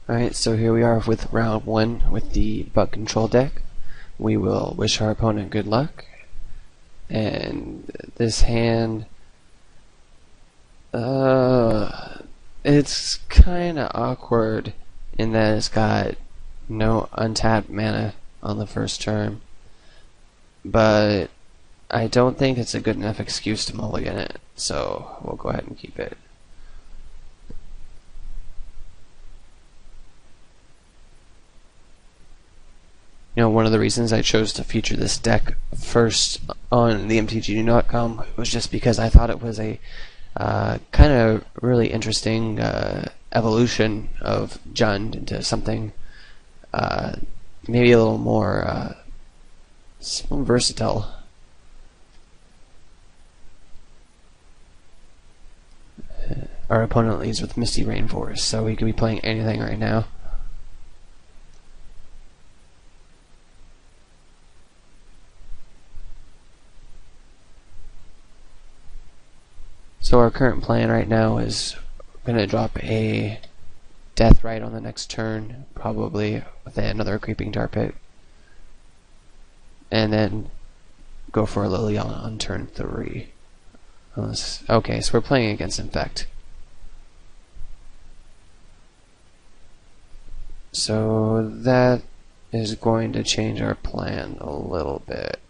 Alright, so here we are with round 1 with the bug control deck. We will wish our opponent good luck. And this hand, it's kinda awkward in that it's got no untapped mana on the first turn. But I don't think it's a good enough excuse to mulligan it, so we'll go ahead and keep it. You know, one of the reasons I chose to feature this deck first on the Mtgo.com was just because I thought it was a kind of really interesting evolution of Jund into something maybe a little more versatile. Our opponent leads with Misty Rainforest, so he could be playing anything right now. So our current plan right now is going to drop a Death Right on the next turn, probably with another Creeping Tar Pit, and then go for a Liliana on turn 3. Okay, so we're playing against Infect. So that is going to change our plan a little bit.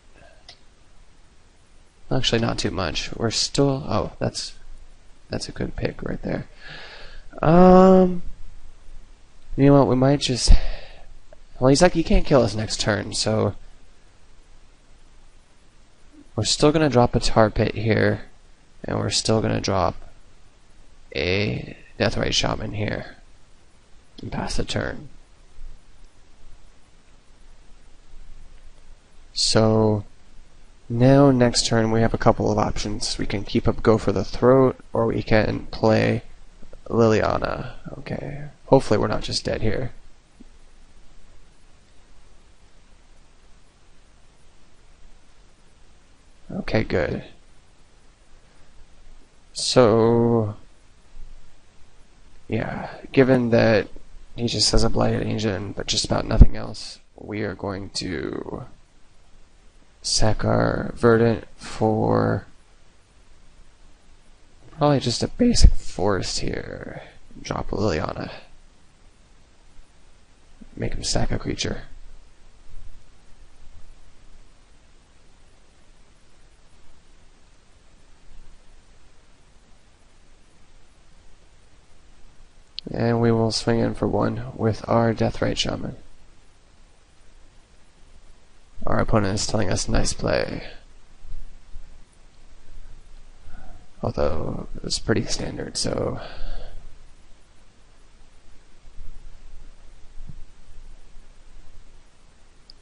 Actually, not too much. We're still... Oh, that's a good pick right there. You know what? We might just... Well, he's like, he can't kill us next turn, so... We're still going to drop a Tar Pit here, and we're still going to drop a Deathrite Shaman here, and pass the turn. So... Now, next turn, we have a couple of options. We can keep up Go for the Throat, or we can play Liliana. Okay. Hopefully we're not just dead here. Okay, good. So... yeah, given that he just has a Blighted Ancient, but just about nothing else, we are going to... sack our Verdant for probably just a basic forest here. Drop Liliana. Make him sack a creature. And we will swing in for 1 with our Deathrite Shaman. Our opponent is telling us nice play. Although it's pretty standard, so...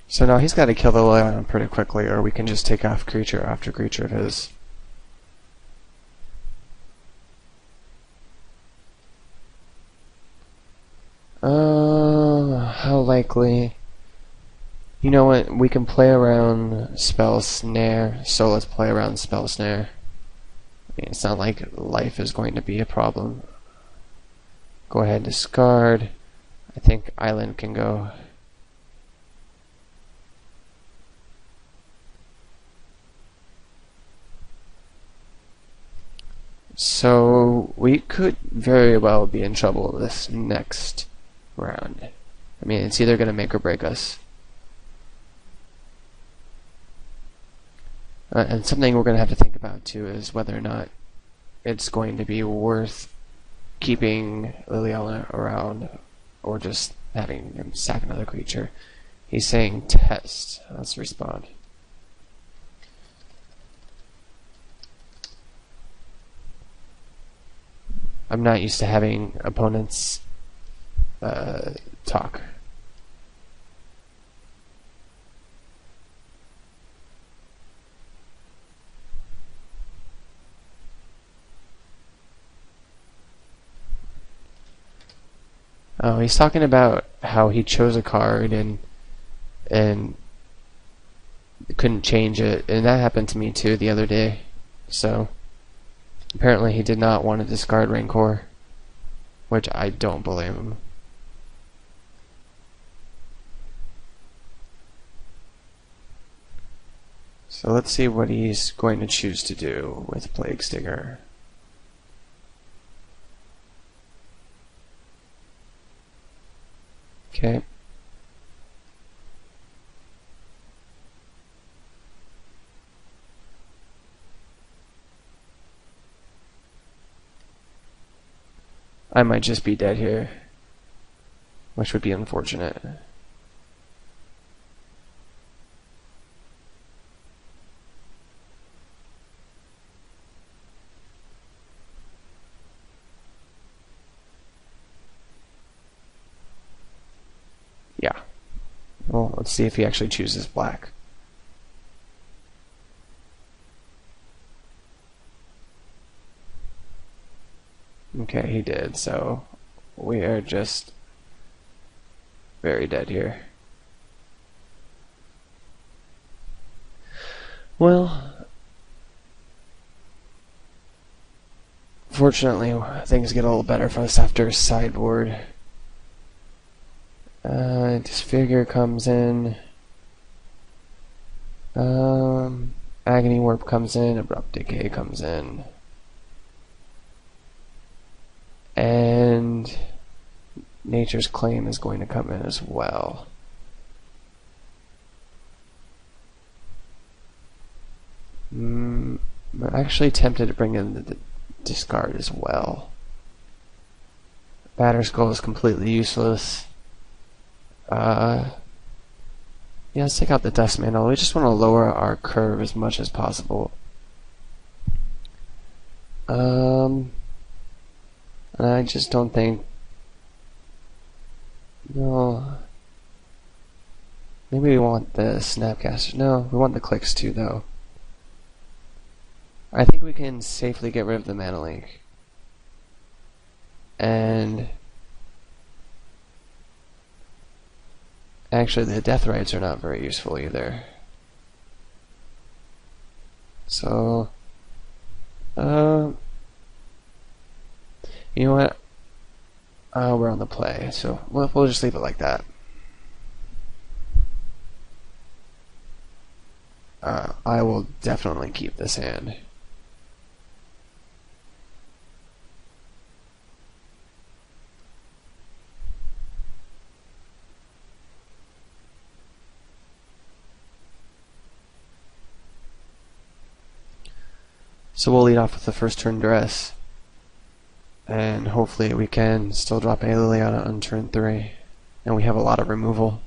So now he's got to kill the Liliana pretty quickly, or we can just take off creature after creature of his. How likely... You know what, we can play around Spell Snare, so let's play around Spell Snare. I mean, it's not like life is going to be a problem. Go ahead and discard. I think Island can go. So, we could very well be in trouble this next round. I mean, it's either going to make or break us. And something we're going to have to think about too is whether or not it's going to be worth keeping Liliana around or just having him sack another creature. He's saying test. Let's respond. I'm not used to having opponents talk. Oh, he's talking about how he chose a card and couldn't change it, and that happened to me too the other day. So apparently he did not want to discard Rancor, which I don't blame him. So let's see what he's going to choose to do with Plague Stinger. Okay. I might just be dead here, which would be unfortunate. Yeah. Well, let's see if he actually chooses black. Okay, he did, so we are just very dead here. Well, fortunately, things get a little better for us after sideboard. Disfigure comes in. Agony Warp comes in. Abrupt Decay comes in. And Nature's Claim is going to come in as well. I'm actually tempted to bring in the discard as well. Batterskull is completely useless. Yeah, let's take out the Dust Mantle. We just want to lower our curve as much as possible. And I just don't think... No. Maybe we want the Snapcaster. No, we want the clicks too, though. I think we can safely get rid of the Mana Link. And... actually, the Death Rites are not very useful either. So... you know what? We're on the play, so we'll just leave it like that. I will definitely keep this hand. So we'll lead off with the first turn Duress. And hopefully we can still drop a Liliana on turn 3. And we have a lot of removal.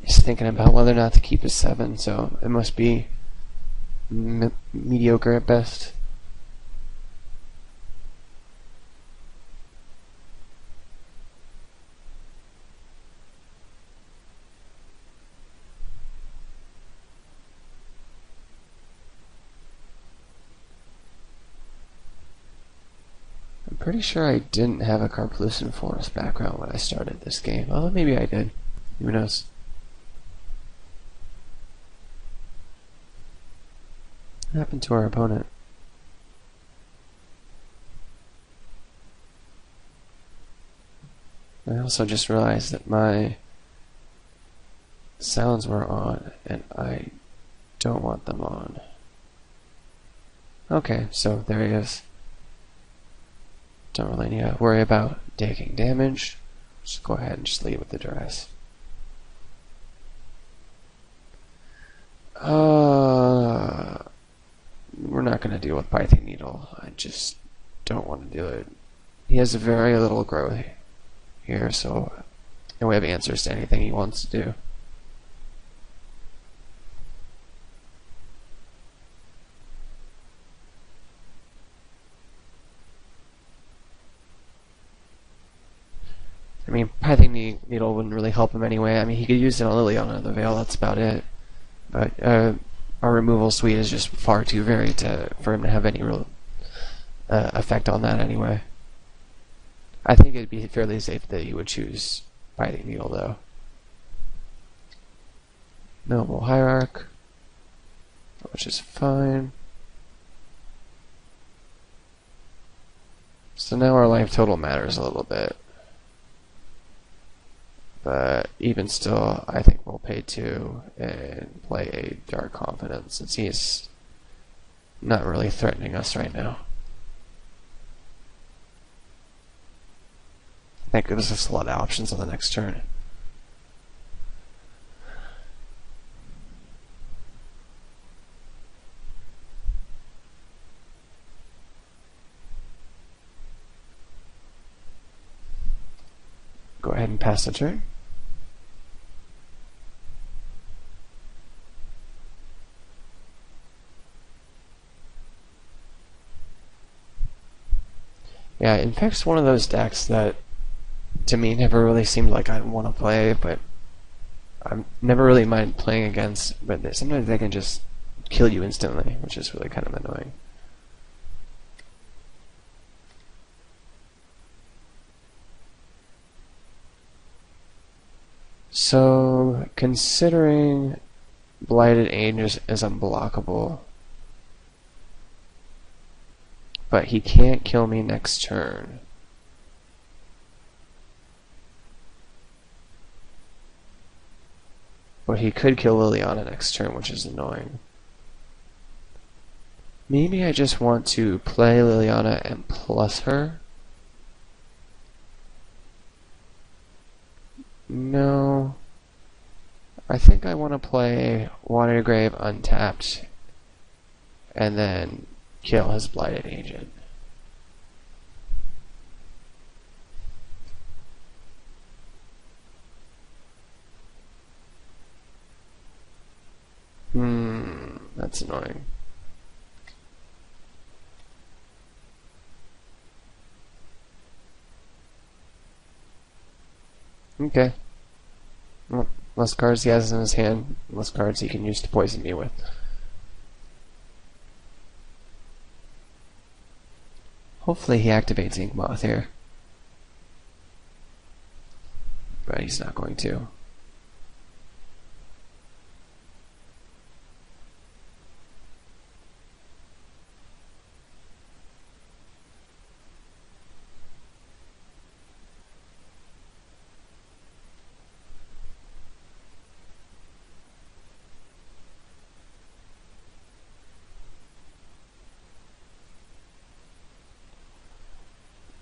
He's thinking about whether or not to keep his 7, so it must be mediocre at best. Pretty sure I didn't have a Carplucent Forest background when I started this game. Although maybe I did. Who knows? What happened to our opponent? I also just realized that my sounds were on and I don't want them on. Okay, so there he is. Don't really need to worry about taking damage. Just go ahead and just lead with the Duress. We're not going to deal with Pithing Needle. I just don't want to do it. He has very little growth here, so and we have answers to anything he wants to do. I mean, Pithing Needle wouldn't really help him anyway. I mean, he could use it on Liliana the Veil, that's about it. But our removal suite is just far too varied for him to have any real effect on that anyway. I think it'd be fairly safe that he would choose Pithing Needle, though. Noble Hierarch, which is fine. So now our life total matters a little bit. But even still, I think we'll pay 2 and play a Dark Confidence since he's not really threatening us right now. That gives us a lot of options on the next turn. Go ahead and pass the turn. Yeah, Infect's one of those decks that to me never really seemed like I'd want to play, but I never really mind playing against, but sometimes they can just kill you instantly, which is really kind of annoying. So, considering Blighted Age is unblockable, but he can't kill me next turn. But he could kill Liliana next turn, which is annoying. Maybe I just want to play Liliana and plus her. No. I think I want to play Water to Grave untapped and then kill his Blighted Agent. That's annoying. Okay. Well, less cards he has in his hand, less cards he can use to poison me with. Hopefully he activates Ink Moth here. But he's not going to.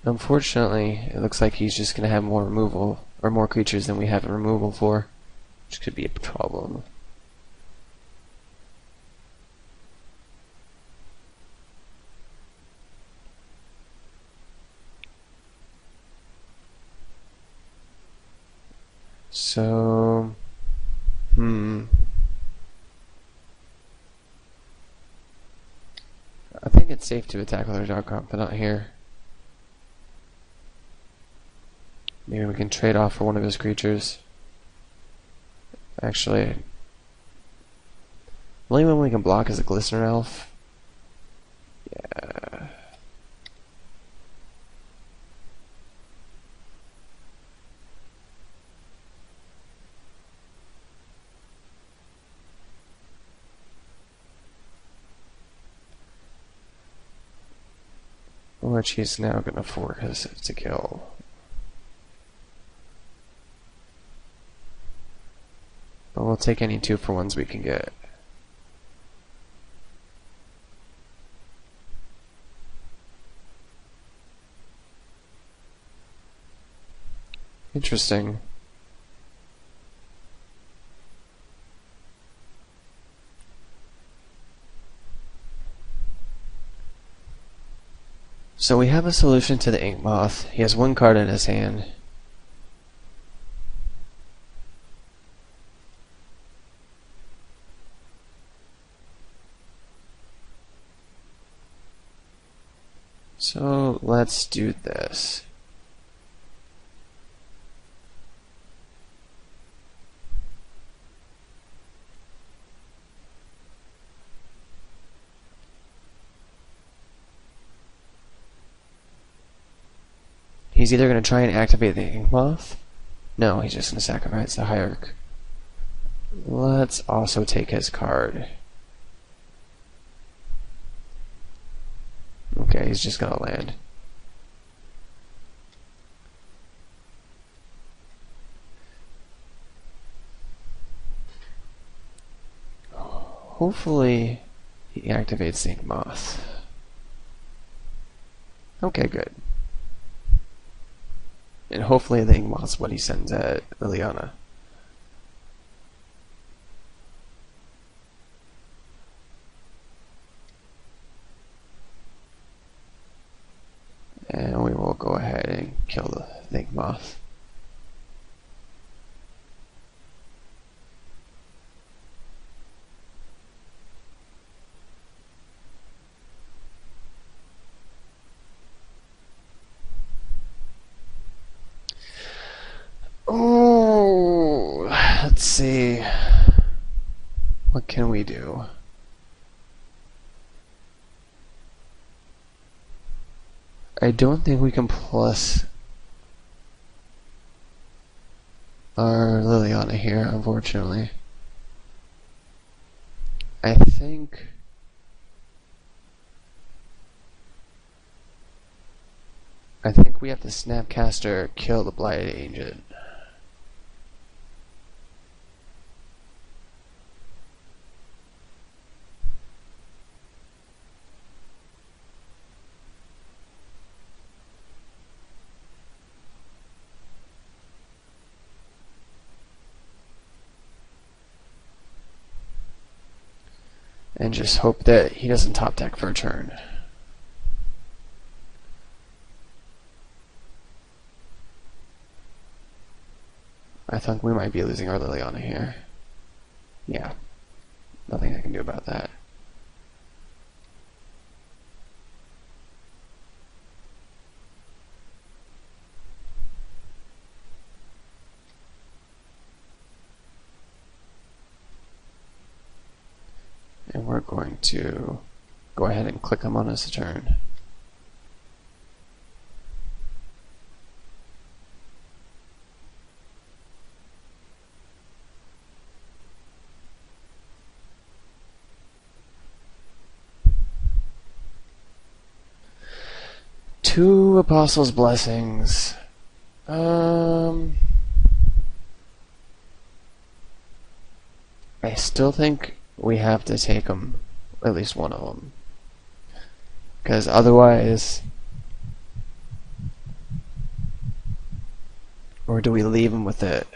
Unfortunately, it looks like he's just going to have more removal, or more creatures than we have removal for, which could be a problem. So, I think it's safe to attack with our Dark Confidant here. Maybe we can trade off for one of his creatures. Actually, the only one we can block is a Glistener Elf. Yeah. Which he's now going to force us to kill. But we'll take any 2-for-1s we can get. Interesting. So we have a solution to the Ink Moth. He has 1 card in his hand. So let's do this. He's either going to try and activate the Ink Moth. No, he's just going to sacrifice the Hierarch. Let's also take his card. Okay, he's just going to land. hopefully he activates the Moth. Okay, good. And hopefully the Moth's what he sends at Liliana. And we will go ahead and kill the Moth. Oh, let's see. What can we do? I don't think we can plus our Liliana here, unfortunately. I think we have to Snapcaster kill the Blighted Agent. And just hope that he doesn't top deck for a turn. I think we might be losing our Liliana here. Yeah, nothing I can do about that. And we're going to go ahead and click him on his turn. Two Apostles' Blessings. I still think we have to take them, at least one of them, because otherwise, or do we leave him with it?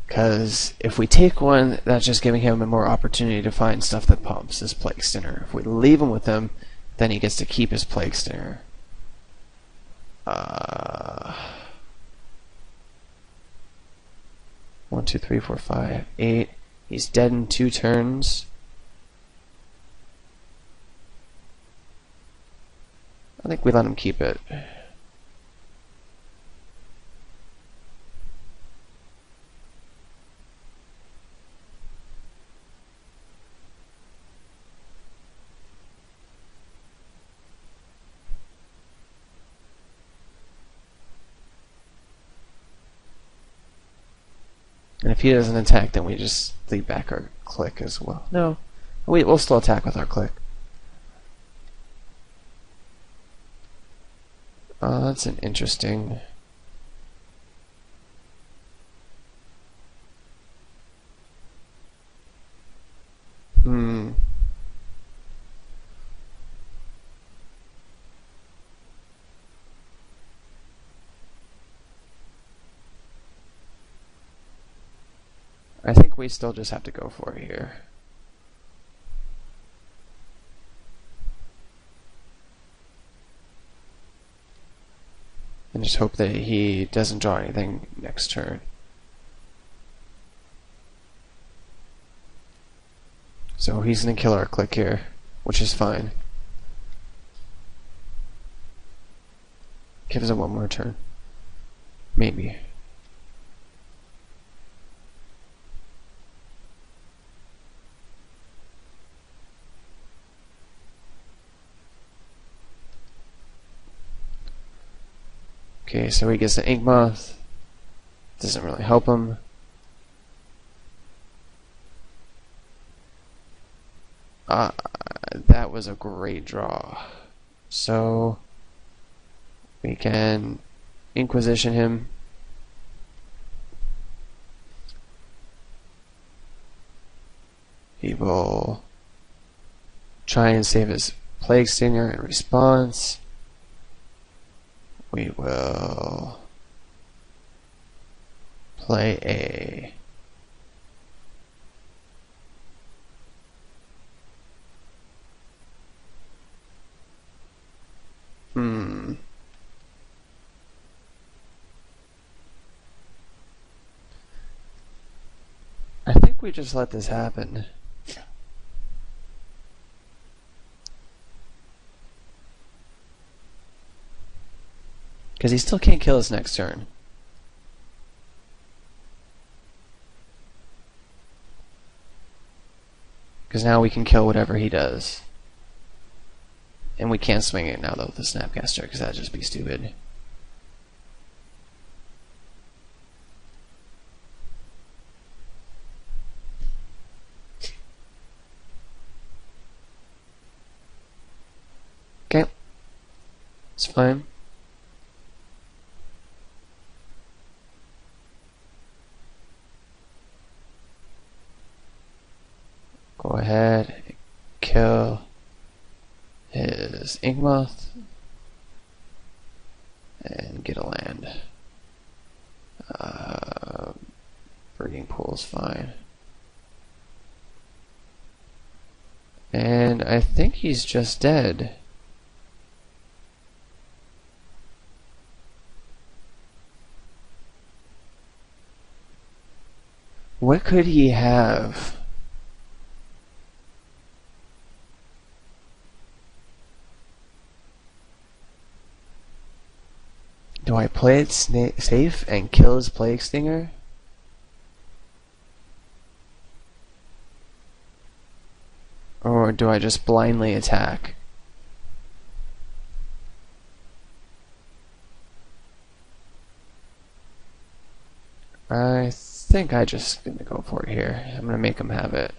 Because if we take one, that's just giving him a more opportunity to find stuff that pumps his Plague Stinner. If we leave him with him, then he gets to keep his Plague Stinner. 1, 2, 3, 4, 5, 8. He's dead in 2 turns. I think we let him keep it. And if he doesn't attack, then we just leave back our click as well. No, we'll still attack with our click. That's an interesting... I think we still just have to go for it here. And just hope that he doesn't draw anything next turn. So he's going to kill our click here, which is fine. Gives him one more turn. Maybe. Okay, so he gets the Ink Moth. Doesn't really help him. That was a great draw. So we can Inquisition him. will try and save his Plague Stinger in response. We will play a I think we just let this happen. Because he still can't kill us next turn. Because now we can kill whatever he does. And we can't swing it now though with the Snapcaster, because that'd just be stupid. Okay. It's fine. Go ahead and kill his Inkmoth and get a land. Breeding pool's fine. And I think he's just dead. What could he have? Do I play it safe and kill his Plague Stinger? Or do I just blindly attack? I think I just gonna go for it here. I'm gonna make him have it.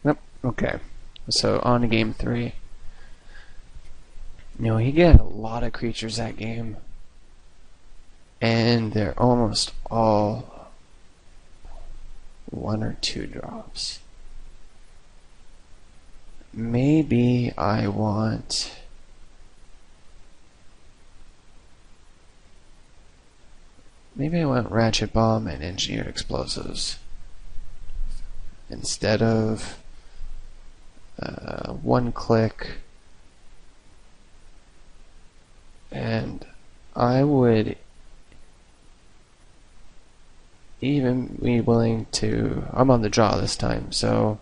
Yep, okay. So on to game 3. You know, he get a lot of creatures that game. And they're almost all 1 or 2 drops. Maybe I want Ratchet Bomb and Engineered Explosives instead of 1 click, and I would even be willing to. I'm on the draw this time, so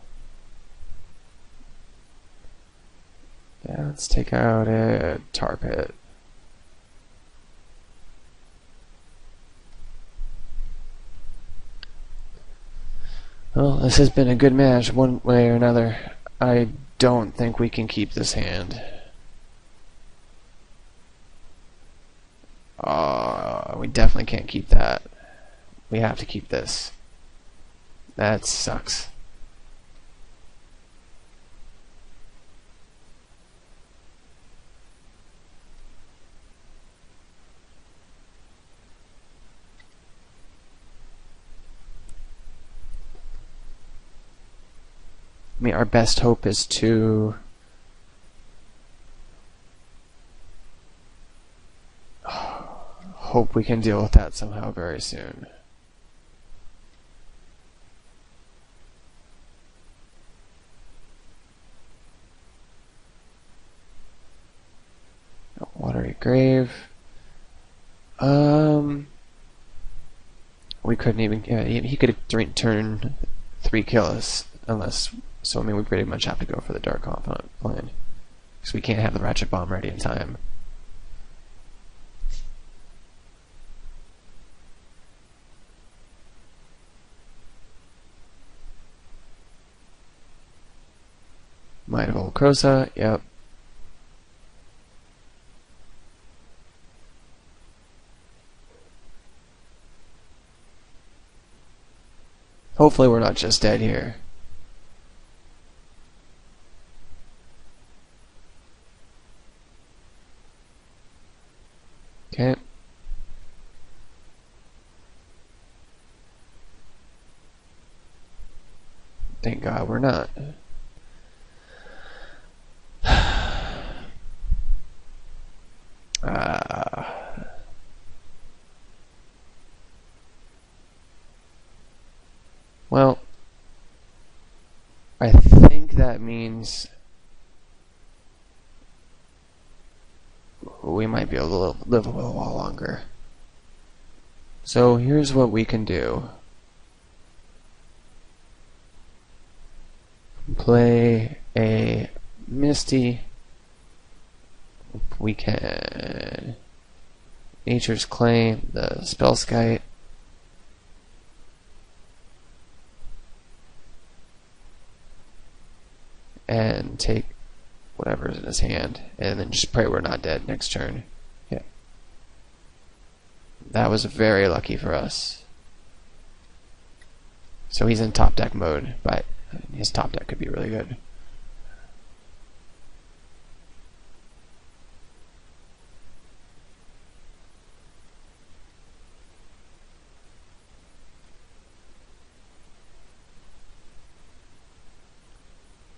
yeah, let's take out a Tar Pit. Well, this has been a good match one way or another. I don't think we can keep this hand. We definitely can't keep that. We have to keep this. That sucks. I mean, our best hope is to hope we can deal with that somehow very soon. Watery Grave. We couldn't even. He could turn 3 kill us unless. So I mean, we pretty much have to go for the Dark Confidant plan because we can't have the Ratchet Bomb ready in time. Might of Old Krosa, yep. Hopefully we're not just dead here. Thank God we're not. Well, I think that means we might be able to live a little while longer. So here's what we can do. Play a Misty. We can Nature's Claim, the Spellskite. And take whatever's in his hand, and then just pray we're not dead next turn. Yeah. That was very lucky for us. So he's in top deck mode, but his top deck could be really good.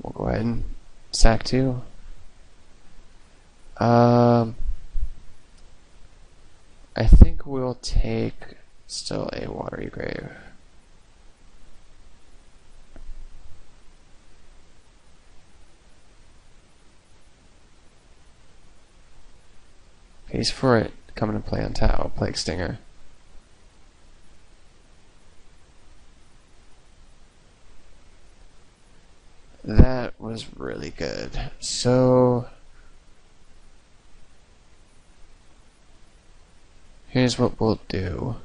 We'll go ahead and sack 2. I think we'll take still a Watery Grave. Pays for it. Coming to play on Tau, Plague Stinger. That was really good. So here's what we'll do.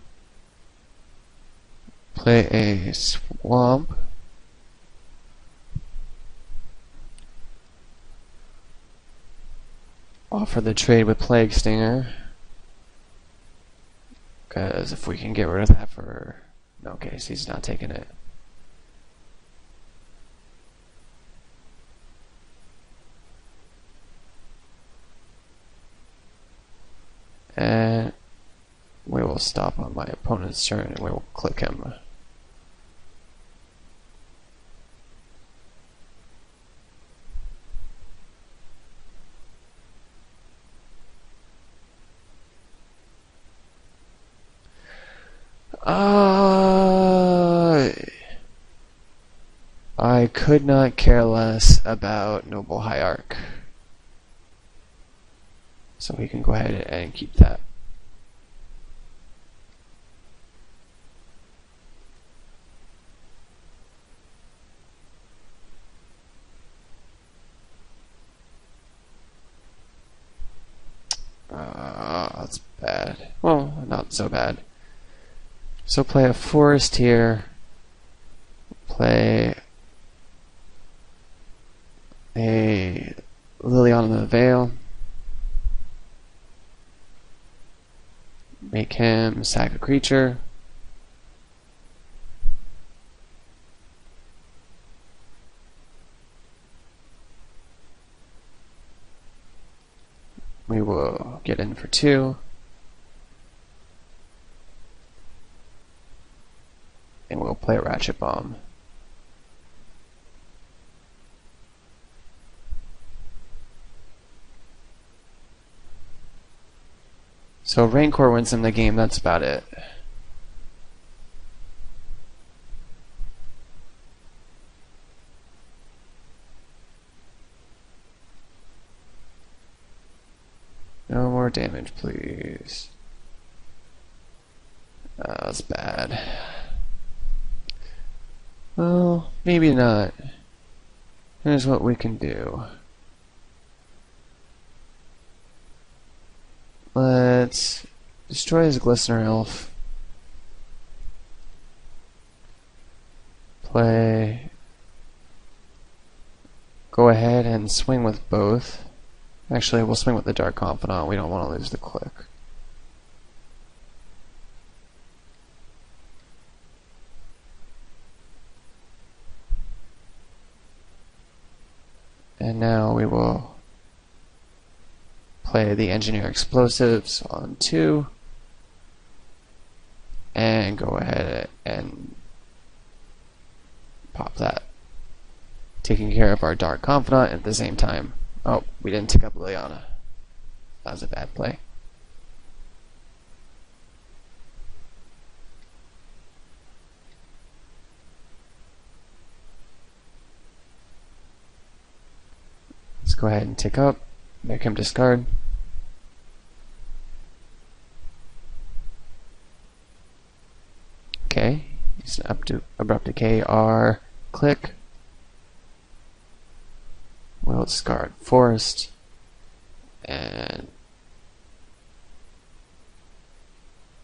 Play a Swamp. Offer the trade with Plague Stinger. Because if we can get rid of that for... No case, he's not taking it. And we will stop on my opponent's turn and we will click him. I could not care less about Noble Hierarch. So we can go ahead and keep that. That's bad. Well, not so bad. So play a Forest here. Play a Liliana the Veil. Make him sack a creature. We will get in for 2. And we'll play a Ratchet Bomb. So Rancor wins him the game, that's about it. No more damage, please. That's bad. Well, maybe not. Here's what we can do. Let's destroy his Glistener Elf. Play. Go ahead and swing with both. Actually, we'll swing with the Dark Confidant. We don't want to lose the click. And now we will play the Engineer Explosives on 2 and go ahead and pop that. taking care of our Dark Confidant at the same time. Oh, we didn't tick up Liliana. That was a bad play. Let's go ahead and tick up, make him discard. Okay, he's up to Abrupt Decay R, click. We'll discard Forest, and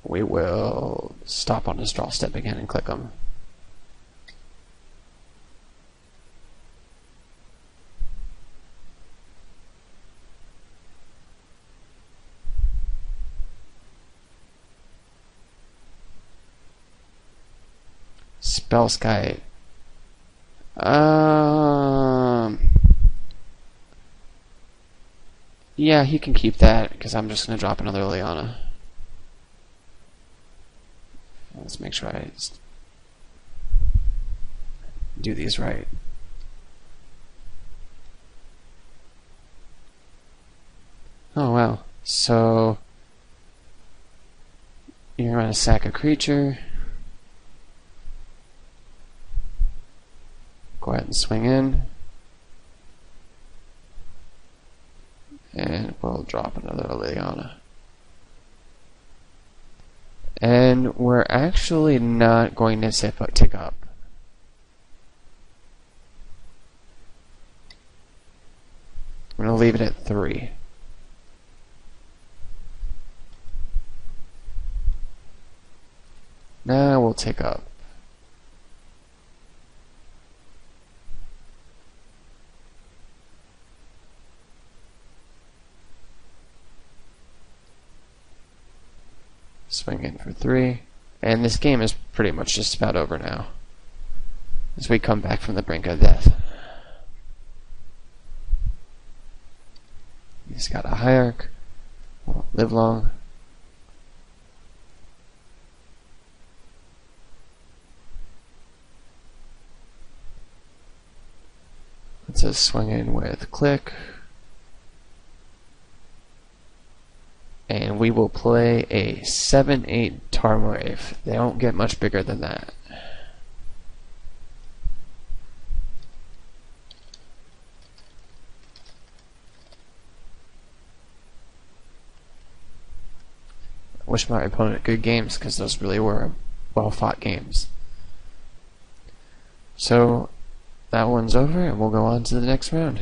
we will stop on his draw step again and click him. Spellskite. Yeah, he can keep that because I'm just gonna drop another Liliana. Let's make sure I do these right. Oh wow. So you're gonna sack a creature. Go ahead and swing in. And we'll drop another Liliana. And we're actually not going to tick up. I'm going to leave it at 3. Now we'll tick up. Swing in for 3. And this game is pretty much just about over now, as we come back from the brink of death. He's got a Hierarch. Won't live long. Let's just swing in with click. And we will play a 7/8 Tarmorafe. They don't get much bigger than that. I wish my opponent good games, because those really were well-fought games. So that one's over, and we'll go on to the next round.